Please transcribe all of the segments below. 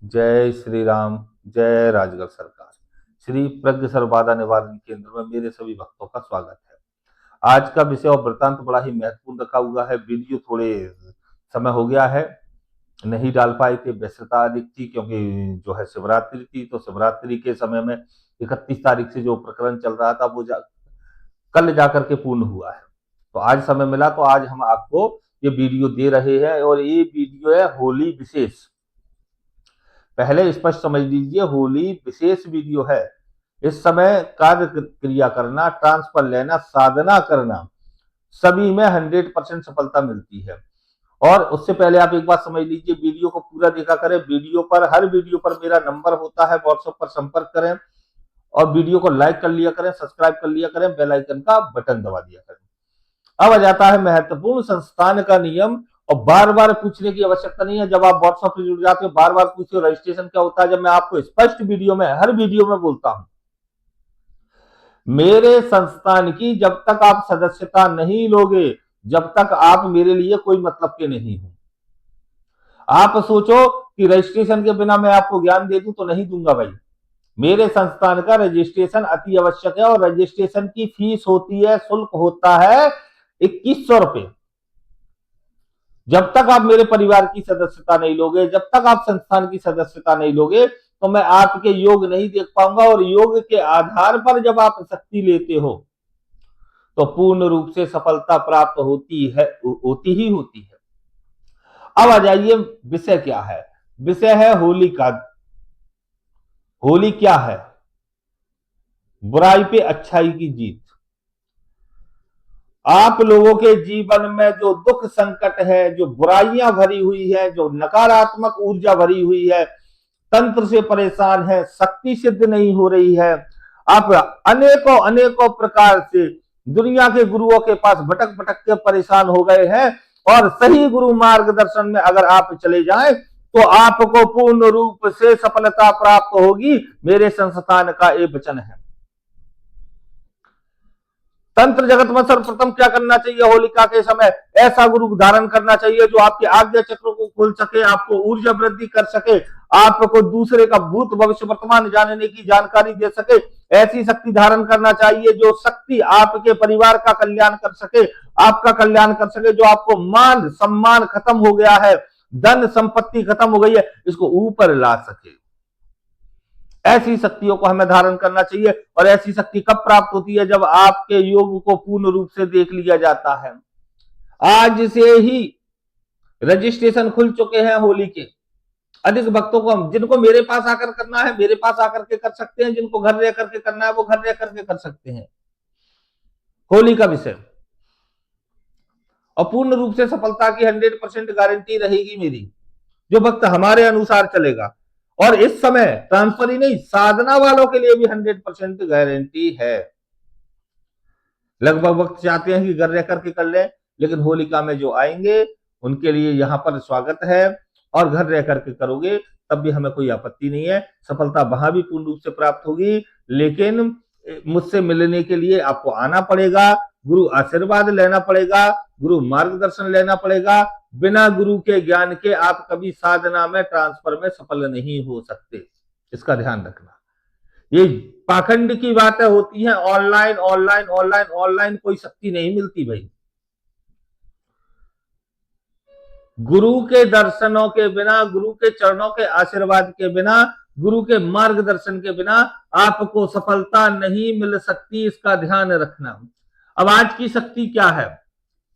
जय श्री राम। जय राजगढ़ सरकार। श्री प्रज्ञ सर्वबाधा निवारण केंद्र में मेरे सभी भक्तों का स्वागत है। आज का विषय और वृतांत बड़ा ही महत्वपूर्ण रखा हुआ है। वीडियो थोड़े समय हो गया है, नहीं डाल पाए थे, व्यस्तता अधिक थी क्योंकि जो है शिवरात्रि थी, तो शिवरात्रि के समय में 31 तारीख से जो प्रकरण चल रहा था वो कल जाकर के पूर्ण हुआ है। तो आज समय मिला तो आज हम आपको ये वीडियो दे रहे हैं और ये वीडियो है होली विशेष। पहले स्पष्ट समझ लीजिए, होली विशेष वीडियो है। इस समय कार्य क्रिया करना, ट्रांसफर लेना, साधना करना, सभी में 100% सफलता मिलती है। और उससे पहले आप एक बात समझ लीजिए, वीडियो को पूरा देखा करें। हर वीडियो पर मेरा नंबर होता है, व्हाट्सएप पर संपर्क करें और वीडियो को लाइक कर लिया करें, सब्सक्राइब कर लिया करें, बेल आइकन का बटन दबा दिया करें। अब आ जाता है महत्वपूर्ण संस्थान का नियम। और बार बार पूछने की आवश्यकता नहीं है। जब आप व्हाट्सएप से जुड़ जाते हो, बार बार पूछो रजिस्ट्रेशन क्या होता है, जब मैं आपको स्पष्ट वीडियो में, हर वीडियो में बोलता हूं, मेरे संस्थान की जब तक आप सदस्यता नहीं लोगे, जब तक आप मेरे लिए कोई मतलब के नहीं हो। आप सोचो कि रजिस्ट्रेशन के बिना मैं आपको ज्ञान दे दूं, तो नहीं दूंगा भाई। मेरे संस्थान का रजिस्ट्रेशन अति आवश्यक है और रजिस्ट्रेशन की फीस होती है, शुल्क होता है 2100 रुपए। जब तक आप मेरे परिवार की सदस्यता नहीं लोगे, जब तक आप संस्थान की सदस्यता नहीं लोगे, तो मैं आपके योग नहीं देख पाऊंगा। और योग के आधार पर जब आप शक्ति लेते हो तो पूर्ण रूप से सफलता प्राप्त होती है, होती ही होती है। अब आ जाइए, विषय क्या है। विषय है होली का। होली क्या है? बुराई पे अच्छाई की जीत। आप लोगों के जीवन में जो दुख संकट है, जो बुराइयां भरी हुई है, जो नकारात्मक ऊर्जा भरी हुई है, तंत्र से परेशान है, शक्ति सिद्ध नहीं हो रही है, आप अनेकों अनेकों प्रकार से दुनिया के गुरुओं के पास भटक भटक के परेशान हो गए हैं। और सही गुरु मार्गदर्शन में अगर आप चले जाएं तो आपको पूर्ण रूप से सफलता प्राप्त होगी। मेरे संस्थान का ये वचन है। तंत्र जगत में सर्वप्रथम क्या करना चाहिए? होलिका के समय ऐसा गुरु धारण करना चाहिए जो आपके आज्ञा चक्रों को खोल सके, आपको ऊर्जा वृद्धि कर सके, आपको दूसरे का भूत भविष्य वर्तमान जानने की जानकारी दे सके। ऐसी शक्ति धारण करना चाहिए जो शक्ति आपके परिवार का कल्याण कर सके, आपका कल्याण कर सके, जो आपको मान सम्मान खत्म हो गया है, धन संपत्ति खत्म हो गई है, इसको ऊपर ला सके। ऐसी शक्तियों को हमें धारण करना चाहिए। और ऐसी शक्ति कब प्राप्त होती है? जब आपके योग को पूर्ण रूप से देख लिया जाता है। आज से ही रजिस्ट्रेशन खुल चुके हैं होली के। अधिक भक्तों को, हम जिनको मेरे पास आकर करना है मेरे पास आकर के कर सकते हैं, जिनको घर रह करके करना है वो घर रह करके कर सकते हैं। होली का विषय और पूर्ण रूप से सफलता की 100% गारंटी रहेगी मेरी। जो भक्त हमारे अनुसार चलेगा, और इस समय ट्रांसफर ही नहीं, साधना वालों के लिए भी 100% गारंटी है। लगभग वक्त चाहते हैं कि घर रह करके कर लें, लेकिन होलिका में जो आएंगे उनके लिए यहाँ पर स्वागत है। और घर रह करके करोगे तब भी हमें कोई आपत्ति नहीं है। सफलता वहां भी पूर्ण रूप से प्राप्त होगी, लेकिन मुझसे मिलने के लिए आपको आना पड़ेगा, गुरु आशीर्वाद लेना पड़ेगा, गुरु मार्गदर्शन लेना पड़ेगा। बिना गुरु के ज्ञान के आप कभी साधना में, ट्रांसफर में सफल नहीं हो सकते। इसका ध्यान रखना। ये पाखंड की बातें होती हैं, ऑनलाइन ऑनलाइन ऑनलाइन ऑनलाइन कोई शक्ति नहीं मिलती भाई। गुरु के दर्शनों के बिना, गुरु के चरणों के आशीर्वाद के बिना, गुरु के मार्गदर्शन के बिना आपको सफलता नहीं मिल सकती। इसका ध्यान रखना। अब आज की शक्ति क्या है?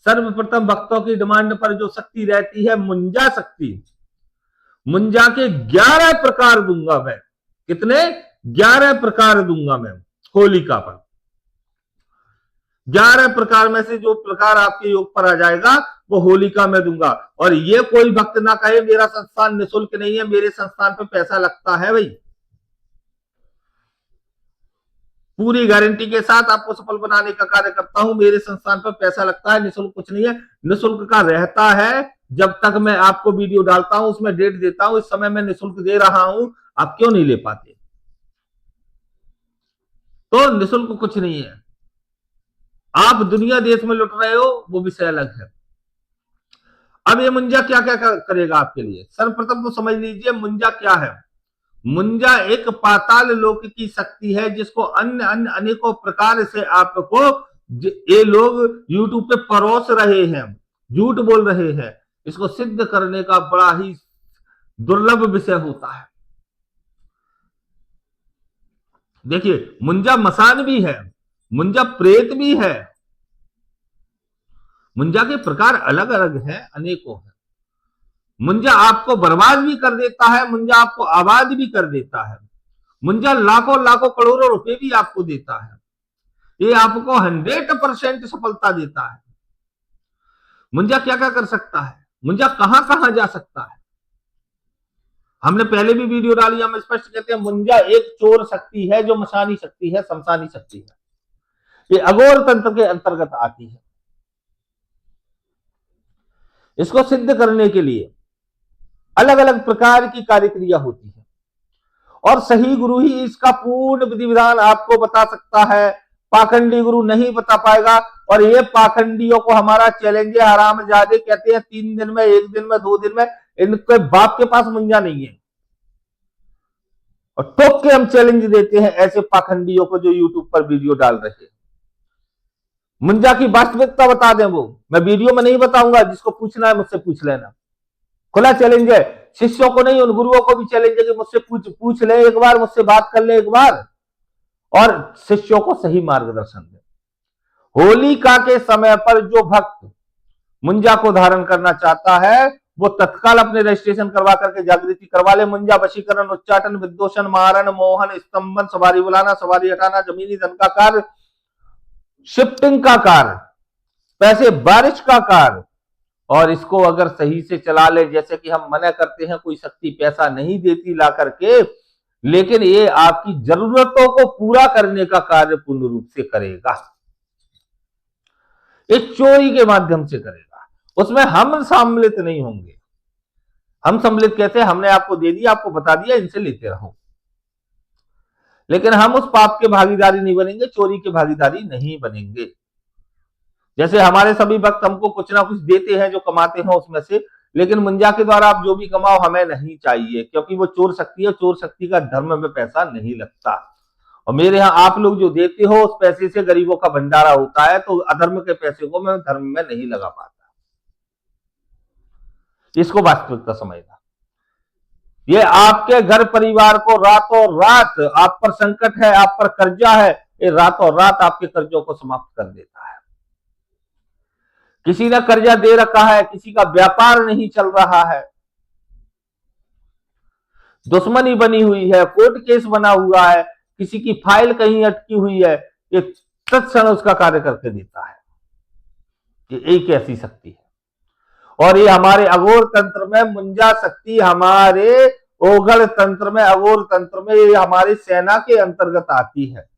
सर्वप्रथम भक्तों की डिमांड पर जो शक्ति रहती है, मुंजा शक्ति। मुंजा के 11 प्रकार दूंगा मैं। कितने? 11 प्रकार दूंगा मैं होलिका पर। 11 प्रकार में से जो प्रकार आपके योग पर आ जाएगा वो होलिका में दूंगा। और ये कोई भक्त ना कहे मेरा संस्थान निःशुल्क नहीं है, मेरे संस्थान पर पैसा लगता है भाई। पूरी गारंटी के साथ आपको सफल बनाने का कार्य करता हूं। मेरे संस्थान पर पैसा लगता है, निःशुल्क कुछ नहीं है। निःशुल्क का रहता है जब तक मैं आपको वीडियो डालता हूं, उसमें डेट देता हूं, इस समय मैं निःशुल्क दे रहा हूं। आप क्यों नहीं ले पाते? तो निःशुल्क कुछ नहीं है। आप दुनिया देश में लुट रहे हो वो विषय अलग है। अब ये मुंजा क्या क्या करेगा आपके लिए, सर्वप्रथम तो समझ लीजिए मुंजा क्या है। मुंजा एक पाताल लोक की शक्ति है जिसको अन्य अन्य अनेकों प्रकार से आपको ये लोग यूट्यूब पे परोस रहे हैं, झूठ बोल रहे हैं। इसको सिद्ध करने का बड़ा ही दुर्लभ विषय होता है। देखिए मुंजा मसान भी है, मुंजा प्रेत भी है, मुंजा के प्रकार अलग अलग हैं, अनेकों हैं। मुंजा आपको बर्बाद भी कर देता है, मुंजा आपको आबाद भी कर देता है, मुंजा लाखों लाखों करोड़ों रुपए भी आपको देता है, ये आपको 100% सफलता देता है। मुंजा क्या क्या कर सकता है, मुंजा कहां कहां जा सकता है। हमने पहले भी वीडियो डाली, हम स्पष्ट कहते हैं मुंजा एक चोर शक्ति है जो मशानी शक्ति है, शमशानी शक्ति है, ये अघोर तंत्र के अंतर्गत आती है। इसको सिद्ध करने के लिए अलग अलग प्रकार की कार्यक्रिया होती है और सही गुरु ही इसका पूर्ण विधि विधान आपको बता सकता है, पाखंडी गुरु नहीं बता पाएगा। और ये पाखंडियों को हमारा चैलेंज है, हरामजादे कहते हैं 3 दिन में, 1 दिन में, 2 दिन में, इनके बाप के पास मुंजा नहीं है। और टोक के हम चैलेंज देते हैं ऐसे पाखंडियों को जो यूट्यूब पर वीडियो डाल रहे हैं। मुंजा की वास्तविकता बता दें वो, मैं वीडियो में नहीं बताऊंगा, जिसको पूछना है मुझसे पूछ लेना, खुला चैलेंज है। शिष्यों को नहीं, उन गुरुओं को भी चैलेंज है कि मुझसे पूछ ले एक बार, मुझसे बात कर ले एक बार और शिष्यों को सही मार्गदर्शन दे। होलिका के समय पर जो भक्त मुंजा को धारण करना चाहता है वो तत्काल अपने रजिस्ट्रेशन करवा करके जागृति करवा ले। मुंजा वशीकरण, उच्चाटन, विद्योषण, मारण, मोहन, स्तंभन, सवारी बुलाना, सवारी हटाना, जमीनी धन का कार्य, शिफ्टिंग का कार्य, पैसे बारिश का कार्य, और इसको अगर सही से चला ले, जैसे कि हम मना करते हैं कोई शक्ति पैसा नहीं देती ला करके, लेकिन ये आपकी जरूरतों को पूरा करने का कार्य पूर्ण रूप से करेगा। एक चोरी के माध्यम से करेगा, उसमें हम सम्मिलित नहीं होंगे। हम सम्मिलित कहते हैं हमने आपको दे दिया, आपको बता दिया, इनसे लेते रहो, लेकिन हम उस पाप के भागीदारी नहीं बनेंगे, चोरी के भागीदारी नहीं बनेंगे। जैसे हमारे सभी भक्त हमको कुछ ना कुछ देते हैं जो कमाते हैं उसमें से, लेकिन मुंजा के द्वारा आप जो भी कमाओ हमें नहीं चाहिए, क्योंकि वो चोर शक्ति है, चोर शक्ति का धर्म में पैसा नहीं लगता। और मेरे यहाँ आप लोग जो देते हो उस पैसे से गरीबों का भंडारा होता है, तो अधर्म के पैसे को मैं धर्म में नहीं लगा पाता। इसको वास्तविकता समझना। ये आपके घर परिवार को रातों रात, आप पर संकट है, आप पर कर्जा है, ये रातों रात आपके कर्जों को समाप्त कर देता है। किसी ने कर्जा दे रखा है, किसी का व्यापार नहीं चल रहा है, दुश्मनी बनी हुई है, कोर्ट केस बना हुआ है, किसी की फाइल कहीं अटकी हुई है, ये तत्क्षण उसका कार्य करके देता है। ये एक ऐसी शक्ति है। और ये हमारे अघोर तंत्र में मुंजा शक्ति, हमारे ओघड़ तंत्र में, अघोर तंत्र में, ये हमारी सेना के अंतर्गत आती है।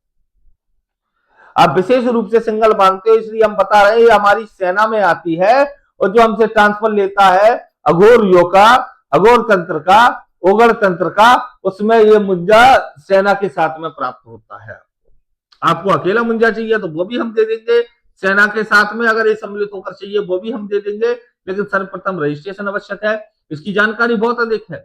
आप विशेष रूप से सिंगल मांगते हो इसलिए हम बता रहे हैं, ये हमारी सेना में आती है। और जो हमसे ट्रांसफर लेता है अघोरियों का, अघोर तंत्र का, ओघड़ तंत्र का, उसमें ये मुंजा सेना के साथ में प्राप्त होता है। आपको अकेला मुंजा चाहिए तो वो भी हम दे देंगे, सेना के साथ में अगर ये सम्मिलित होकर चाहिए वो भी हम दे देंगे, लेकिन सर्वप्रथम रजिस्ट्रेशन आवश्यक है। इसकी जानकारी बहुत अधिक है,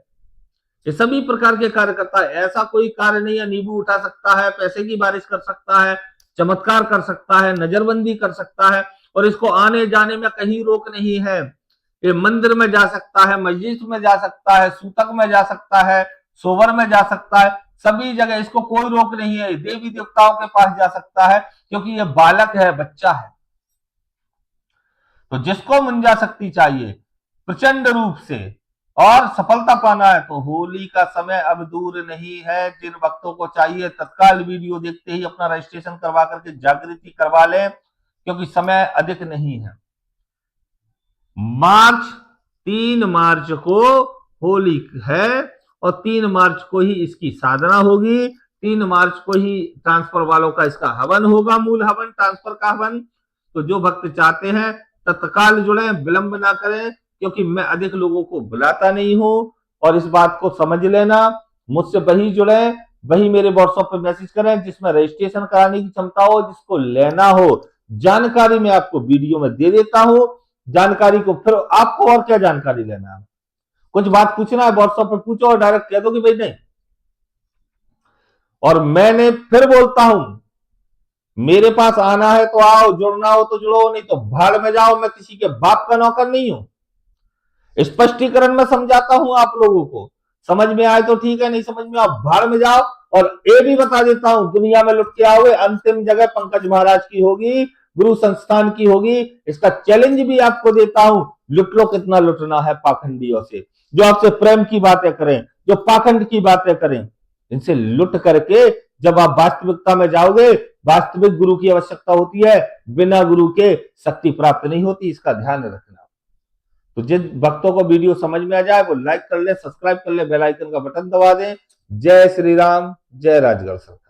ये सभी प्रकार के कार्य करता है। ऐसा कोई कार्य नहीं है, नींबू उठा सकता है, पैसे की बारिश कर सकता है, चमत्कार कर सकता है, नजरबंदी कर सकता है, और इसको आने जाने में कहीं रोक नहीं है। ये मंदिर में जा सकता है, मस्जिद में जा सकता है, सूतक में जा सकता है, सोवर में जा सकता है, सभी जगह इसको कोई रोक नहीं है। देवी देवताओं के पास जा सकता है, क्योंकि ये बालक है, बच्चा है। तो जिसको मुंजा शक्ति चाहिए प्रचंड रूप से और सफलता पाना है, तो होली का समय अब दूर नहीं है। जिन भक्तों को चाहिए तत्काल वीडियो देखते ही अपना रजिस्ट्रेशन करवा करके जागृति करवा लें, क्योंकि समय अधिक नहीं है। 3 मार्च को होली है और 3 मार्च को ही इसकी साधना होगी। 3 मार्च को ही ट्रांसफर वालों का इसका हवन होगा, मूल हवन, ट्रांसफर का हवन। तो जो भक्त चाहते हैं तत्काल जुड़े, विलंब ना करें, क्योंकि मैं अधिक लोगों को बुलाता नहीं हूं। और इस बात को समझ लेना, मुझसे वही जुड़े, वही मेरे व्हाट्सएप पे मैसेज करें जिसमें रजिस्ट्रेशन कराने की क्षमता हो, जिसको लेना हो। जानकारी मैं आपको वीडियो में दे देता हूं, जानकारी को, फिर आपको और क्या जानकारी लेना है? कुछ बात पूछना है व्हाट्सएप पे पूछो और डायरेक्ट कह दो कि भाई नहीं। और मैंने फिर बोलता हूं, मेरे पास आना है तो आओ, जुड़ना हो तो जुड़ो, नहीं तो भाड़ में जाओ। मैं किसी के बाप का नौकर नहीं हूं। स्पष्टीकरण में समझाता हूं आप लोगों को, समझ में आए तो ठीक है, नहीं समझ में आओ भाड़ में जाओ। और ये भी बता देता हूं, दुनिया में लुट के आओगे, अंतिम जगह पंकज महाराज की होगी, गुरु संस्थान की होगी। इसका चैलेंज भी आपको देता हूं। लुट लो, कितना लुटना है पाखंडियों से, जो आपसे प्रेम की बातें करें, जो पाखंड की बातें करें। इनसे लुट करके जब आप वास्तविकता में जाओगे, वास्तविक गुरु की आवश्यकता होती है, बिना गुरु के शक्ति प्राप्त नहीं होती। इसका ध्यान रखना। तो जिन भक्तों को वीडियो समझ में आ जाए वो लाइक कर ले, सब्सक्राइब कर ले, बेल आइकन का बटन दबा दें। जय श्री राम, जय राजगढ़ सरकार।